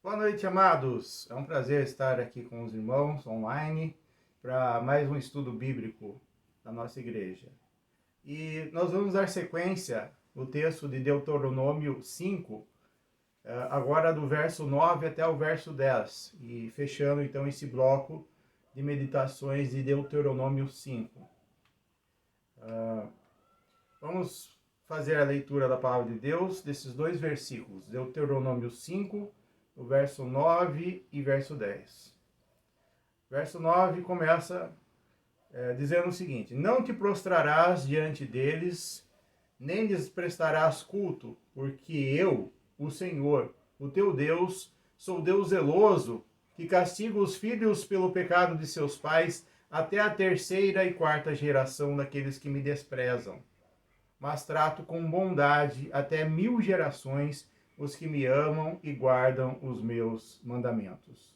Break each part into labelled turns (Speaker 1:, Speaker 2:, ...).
Speaker 1: Boa noite, amados. É um prazer estar aqui com os irmãos online para mais um estudo bíblico da nossa igreja. E nós vamos dar sequência no texto de Deuteronômio 5, agora do verso 9 até o verso 10, e fechando então esse bloco de meditações de Deuteronômio 5. Vamos fazer a leitura da palavra de Deus desses dois versículos, Deuteronômio 5, o verso 9 e verso 10. Verso 9 começa dizendo o seguinte: Não te prostrarás diante deles, nem lhes prestarás culto, porque eu, o Senhor, o teu Deus, sou Deus zeloso, que castigo os filhos pelo pecado de seus pais até a terceira e quarta geração daqueles que me desprezam. Mas trato com bondade até 1000 gerações os que me amam e guardam os meus mandamentos.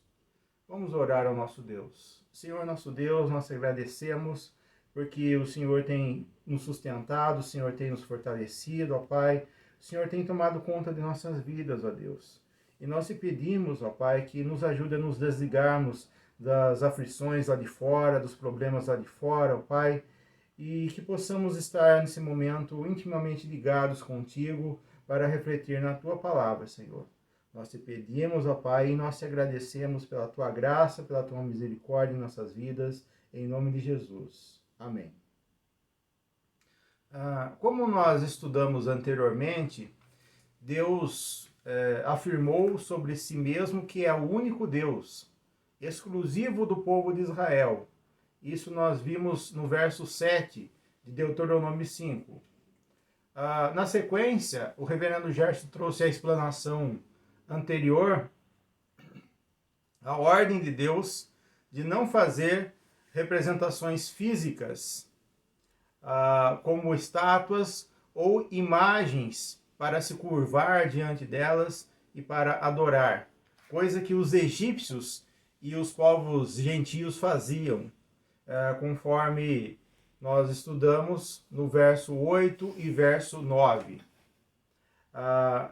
Speaker 1: Vamos orar ao nosso Deus. Senhor nosso Deus, nós agradecemos porque o Senhor tem nos sustentado, o Senhor tem nos fortalecido, ó Pai. O Senhor tem tomado conta de nossas vidas, ó Deus. E nós te pedimos, ó Pai, que nos ajude a nos desligarmos das aflições lá de fora, dos problemas lá de fora, ó Pai, e que possamos estar nesse momento intimamente ligados contigo para refletir na tua palavra, Senhor. Nós te pedimos, ó Pai, e nós te agradecemos pela tua graça, pela tua misericórdia em nossas vidas, em nome de Jesus. Amém. Como nós estudamos anteriormente, Deus afirmou sobre si mesmo que é o único Deus, exclusivo do povo de Israel. Isso nós vimos no verso 7 de Deuteronômio 5. Na sequência, o reverendo Gerson trouxe a explanação anterior, a ordem de Deus de não fazer representações físicas, como estátuas ou imagens para se curvar diante delas e para adorar, coisa que os egípcios e os povos gentios faziam, conforme nós estudamos no verso 8 e verso 9.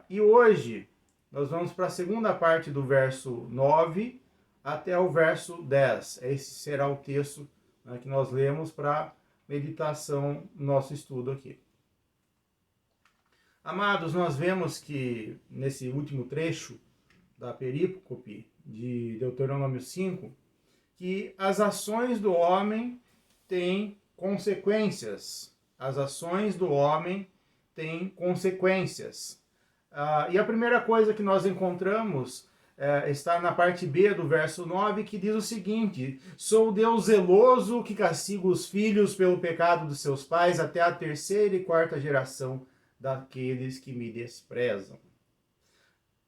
Speaker 1: E hoje nós vamos para a segunda parte do verso 9 até o verso 10. Esse será o texto que nós lemos para meditação no nosso estudo aqui. Amados, nós vemos que nesse último trecho da perícope de Deuteronômio 5, que as ações do homem têm consequências. As ações do homem têm consequências. E a primeira coisa que nós encontramos está na parte B do verso 9, que diz o seguinte: Sou Deus zeloso que castiga os filhos pelo pecado dos seus pais até a terceira e quarta geração daqueles que me desprezam.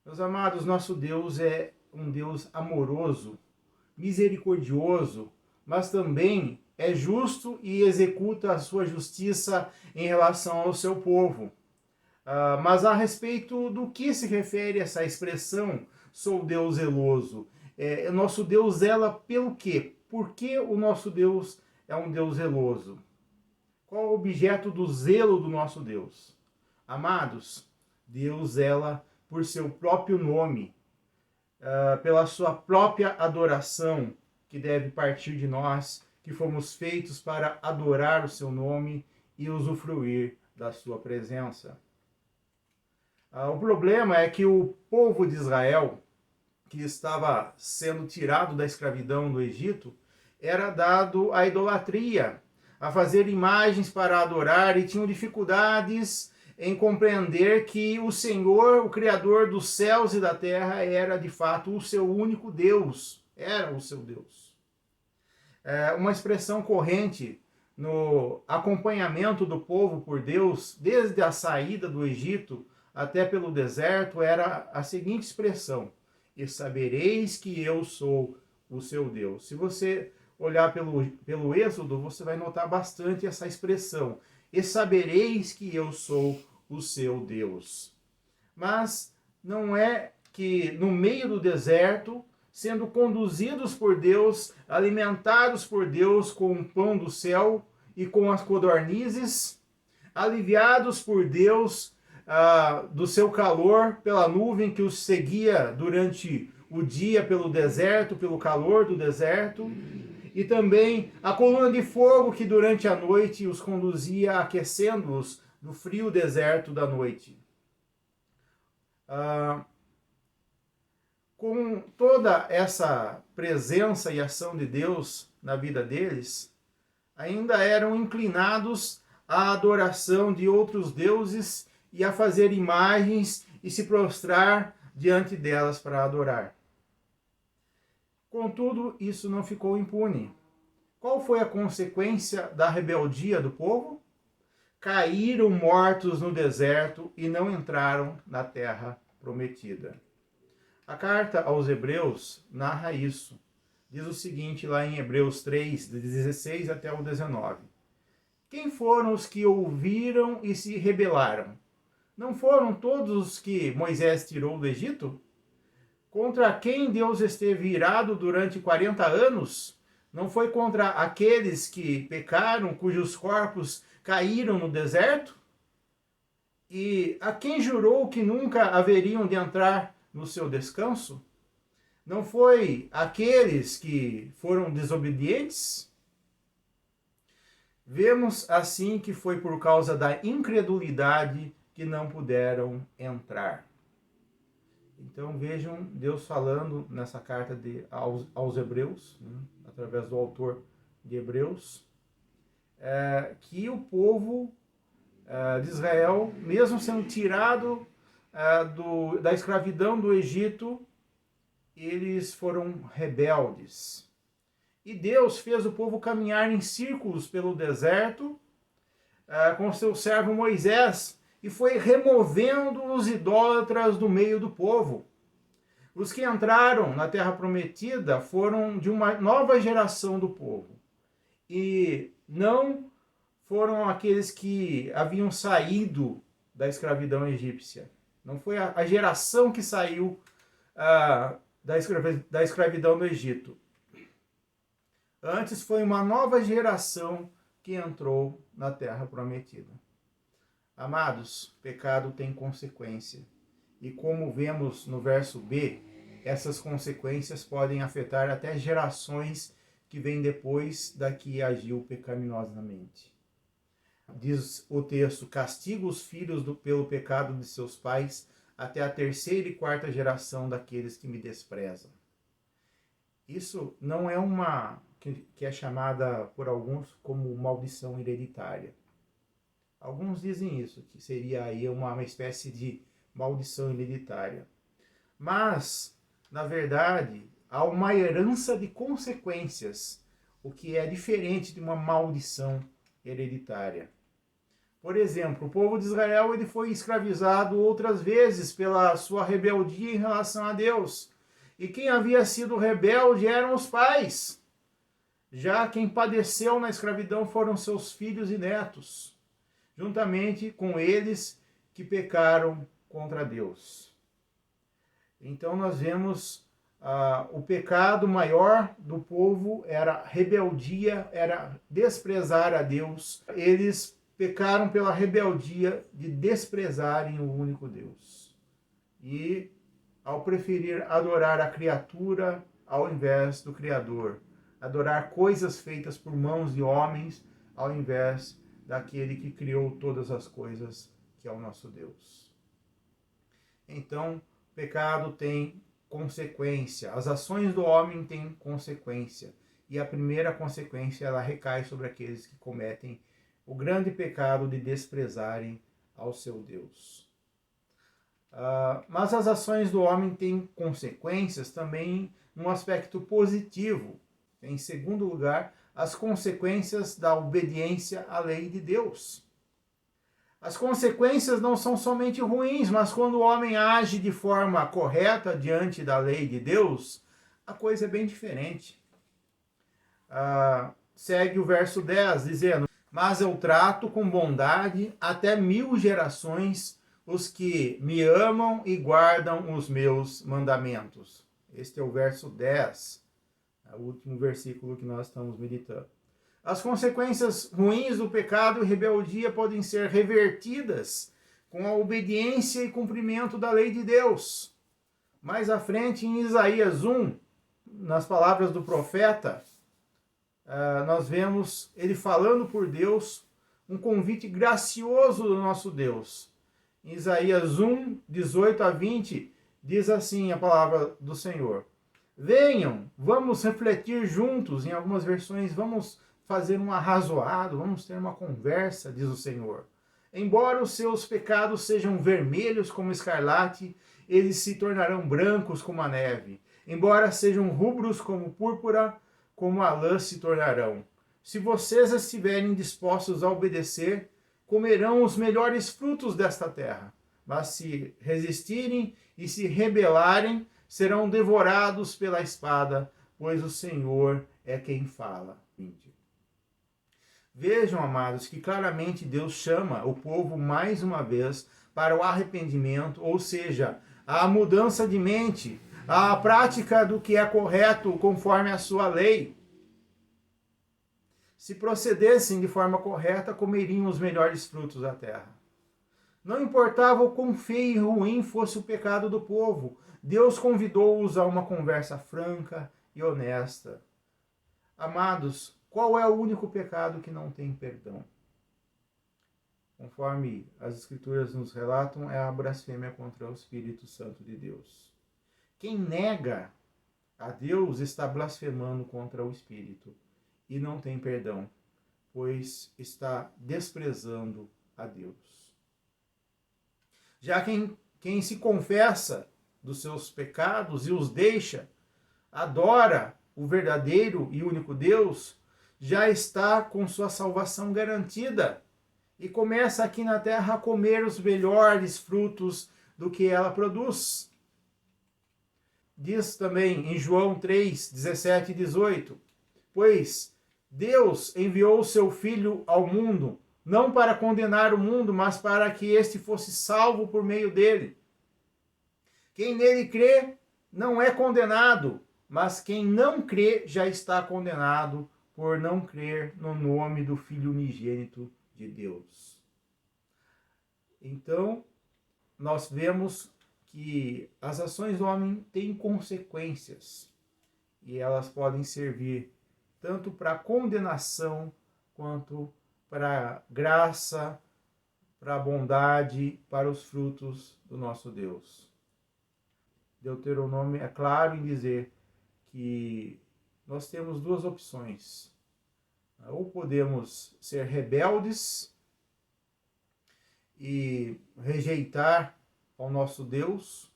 Speaker 1: Meus amados, nosso Deus é um Deus amoroso, misericordioso, mas também é justo e executa a sua justiça em relação ao seu povo. Mas a respeito do que se refere essa expressão, sou Deus zeloso? O nosso Deus zela pelo quê? Por que o nosso Deus é um Deus zeloso? Qual é o objeto do zelo do nosso Deus? Amados, Deus zela por seu próprio nome, pela sua própria adoração, que deve partir de nós, que fomos feitos para adorar o seu nome e usufruir da sua presença. O problema é que o povo de Israel, que estava sendo tirado da escravidão do Egito, era dado à idolatria, a fazer imagens para adorar, e tinham dificuldades em compreender que o Senhor, o Criador dos céus e da terra, era de fato o seu único Deus, era o seu Deus. Uma expressão corrente no acompanhamento do povo por Deus, desde a saída do Egito até pelo deserto, era a seguinte expressão: e sabereis que eu sou o seu Deus. Se você olhar pelo Êxodo, você vai notar bastante essa expressão: e sabereis que eu sou o seu Deus. Mas não é que no meio do deserto, sendo conduzidos por Deus, alimentados por Deus com o pão do céu e com as codornizes, aliviados por Deus do seu calor pela nuvem que os seguia durante o dia pelo deserto, pelo calor do deserto, e também a coluna de fogo que durante a noite os conduzia, aquecendo-os no frio deserto da noite. Com toda essa presença e ação de Deus na vida deles, ainda eram inclinados à adoração de outros deuses e a fazer imagens e se prostrar diante delas para adorar. Contudo, isso não ficou impune. Qual foi a consequência da rebeldia do povo? Caíram mortos no deserto e não entraram na terra prometida. A carta aos Hebreus narra isso. Diz o seguinte lá em Hebreus 3, de 16 até o 19. Quem foram os que ouviram e se rebelaram? Não foram todos os que Moisés tirou do Egito? Contra quem Deus esteve irado durante 40 anos? Não foi contra aqueles que pecaram, cujos corpos caíram no deserto? E a quem jurou que nunca haveriam de entrar no seu descanso? Não foi aqueles que foram desobedientes? Vemos assim que foi por causa da incredulidade que não puderam entrar. Então vejam Deus falando nessa carta aos Hebreus, né, através do autor de Hebreus, que o povo de Israel, mesmo sendo tirado da escravidão do Egito, eles foram rebeldes. E Deus fez o povo caminhar em círculos pelo deserto com seu servo Moisés e foi removendo os idólatras do meio do povo. Os que entraram na terra prometida foram de uma nova geração do povo e não foram aqueles que haviam saído da escravidão egípcia. Não foi a geração que saiu da escravidão do Egito. Antes foi uma nova geração que entrou na terra prometida. Amados, pecado tem consequência. E como vemos no verso B, essas consequências podem afetar até gerações que vêm depois da que agiu pecaminosamente. Diz o texto: castiga os filhos pelo pecado de seus pais até a terceira e quarta geração daqueles que me desprezam. Isso não é uma que é chamada por alguns como maldição hereditária. Alguns dizem isso, que seria aí uma espécie de maldição hereditária. Mas, na verdade, há uma herança de consequências, o que é diferente de uma maldição hereditária. Por exemplo, o povo de Israel ele foi escravizado outras vezes pela sua rebeldia em relação a Deus. E quem havia sido rebelde eram os pais. Já quem padeceu na escravidão foram seus filhos e netos, juntamente com eles que pecaram contra Deus. Então nós vemos o pecado maior do povo era rebeldia, era desprezar a Deus. Eles pecaram pela rebeldia de desprezarem o único Deus. E ao preferir adorar a criatura ao invés do Criador, adorar coisas feitas por mãos de homens ao invés daquele que criou todas as coisas, que é o nosso Deus. Então, o pecado tem consequência, as ações do homem têm consequência, e a primeira consequência ela recai sobre aqueles que cometem o grande pecado de desprezarem ao seu Deus. Mas as ações do homem têm consequências também num aspecto positivo. Em segundo lugar, as consequências da obediência à lei de Deus. As consequências não são somente ruins, mas quando o homem age de forma correta diante da lei de Deus, a coisa é bem diferente. Segue o verso 10, dizendo: mas eu trato com bondade até 1000 gerações os que me amam e guardam os meus mandamentos. Este é o verso 10, o último versículo que nós estamos meditando. As consequências ruins do pecado e rebeldia podem ser revertidas com a obediência e cumprimento da lei de Deus. Mais à frente, em Isaías 1, nas palavras do profeta, nós vemos ele falando por Deus, um convite gracioso do nosso Deus. Em Isaías 1, 18 a 20, diz assim a palavra do Senhor: venham, vamos refletir juntos. Em algumas versões, vamos fazer um arrazoado, vamos ter uma conversa, diz o Senhor. Embora os seus pecados sejam vermelhos como escarlate, eles se tornarão brancos como a neve. Embora sejam rubros como púrpura, como a lã se tornarão. Se vocês estiverem dispostos a obedecer, comerão os melhores frutos desta terra. Mas se resistirem e se rebelarem, serão devorados pela espada, pois o Senhor é quem fala. Vejam, amados, que claramente Deus chama o povo mais uma vez para o arrependimento, ou seja, a mudança de mente, a prática do que é correto conforme a sua lei. Se procedessem de forma correta, comeriam os melhores frutos da terra. Não importava o quão feio e ruim fosse o pecado do povo, Deus convidou-os a uma conversa franca e honesta. Amados, qual é o único pecado que não tem perdão? Conforme as Escrituras nos relatam, é a blasfêmia contra o Espírito Santo de Deus. Quem nega a Deus está blasfemando contra o Espírito e não tem perdão, pois está desprezando a Deus. Já quem se confessa dos seus pecados e os deixa, adora o verdadeiro e único Deus, já está com sua salvação garantida e começa aqui na terra a comer os melhores frutos do que ela produz. Diz também em João 3, 17 e 18, pois Deus enviou o seu Filho ao mundo, não para condenar o mundo, mas para que este fosse salvo por meio dele. Quem nele crê não é condenado, mas quem não crê já está condenado por não crer no nome do Filho unigênito de Deus. Então, nós vemos que as ações do homem têm consequências e elas podem servir tanto para condenação quanto para graça, para a bondade, para os frutos do nosso Deus. Deuteronômio é claro em dizer que nós temos duas opções. Ou podemos ser rebeldes e rejeitar ao nosso Deus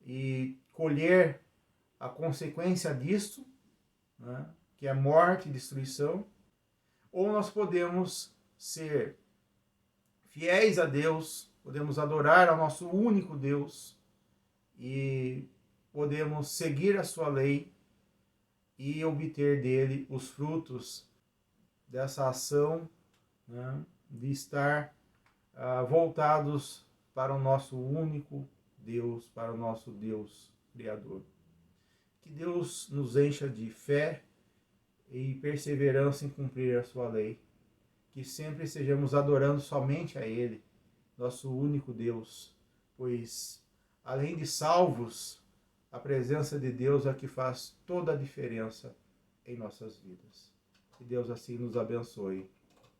Speaker 1: e colher a consequência disto, né, que é morte e destruição, ou nós podemos ser fiéis a Deus, podemos adorar ao nosso único Deus e podemos seguir a sua lei e obter dele os frutos dessa ação, né, de estar voltados para o nosso único Deus, para o nosso Deus Criador. Que Deus nos encha de fé e perseverança em cumprir a sua lei. Que sempre estejamos adorando somente a Ele, nosso único Deus, pois além de salvos, a presença de Deus é que faz toda a diferença em nossas vidas. Que Deus assim nos abençoe.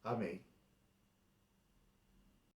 Speaker 1: Amém.